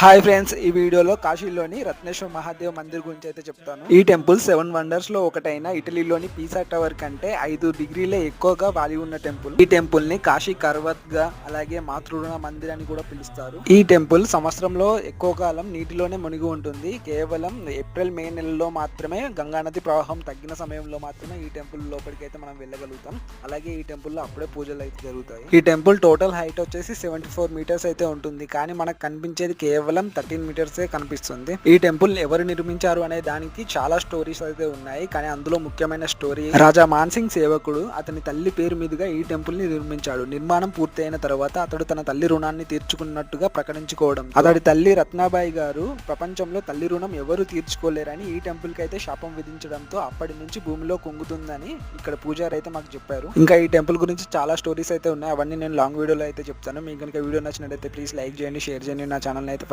Hi friends, ఈ వీడియోలో కాశీలోని రత్నేశ్వర మహాదేవ్ మందిర్ గురించి అయితే చెప్తాను. ఈ టెంపుల్ 7 వండర్స్ లో ఒకటైన ఇటలీలోని పీసా టవర్ కంటే 5 డిగ్రీలే ఎక్కువగా వాలి ఉన్న టెంపుల్. ఈ టెంపుల్ ని కాశీ కర్వత్ గా అలాగే మాతృణ మందిర్ అని కూడా పిలుస్తారు. ఈ టెంపుల్ సంవత్సరంలో ఎక్కువ కాలం నీటిలోనే మునిగి ఉంటుంది. కేవలం ఏప్రిల్ మే నెలలో మాత్రమే గంగా నది ప్రవాహం తగ్గిన సమయంలో మాత్రమే ఈ టెంపుల్ లోపలికి అయితే మనం వెళ్ళగలుగుతాం. అలాగే ఈ టెంపుల్ లో అప్పుడే పూజలు అయితే జరుగుతాయి. ఈ టెంపుల్ టోటల్ హైట్ వచ్చేసి 74 మీటర్స్ అయితే ఉంటుంది. కానీ మనకు కనిపించేది కేవలం 13 మీటర్సే కనిపిస్తుంది. ఈ టెంపుల్ ఎవరు నిర్మించారు అనే దానికి చాలా స్టోరీస్ అయితే ఉన్నాయి. కానీ అందులో ముఖ్యమైన స్టోరీ రాజా మాన్సింగ్ సేవకుడు అతని తల్లి పేరు మీదుగా ఈ టెంపుల్ ని నిర్మించాడు. నిర్మాణం పూర్తయిన తర్వాత అతడు తన తల్లి రుణాన్ని తీర్చుకున్నట్టుగా ప్రకటించుకోవడం, అతడి తల్లి రత్నాబాయి గారు ప్రపంచంలో తల్లి రుణం ఎవరు తీర్చుకోలేరని ఈ టెంపుల్ కి అయితే శాపం విధించడంతో అప్పటి నుంచి భూమిలో కుంగుతుందని ఇక్కడ పూజారి అయితే మాకు చెప్పారు. ఇంకా ఈ టెంపుల్ గురించి చాలా స్టోరీస్ అయితే ఉన్నాయి. అవన్నీ నేను లాంగ్ వీడియోలో అయితే చెప్తాను. మీకు కనుక వీడియో నచ్చినట్లయితే ప్లీజ్ లైక్ చేయండి, షేర్ చేయండి. నా ఛానల్ అయితే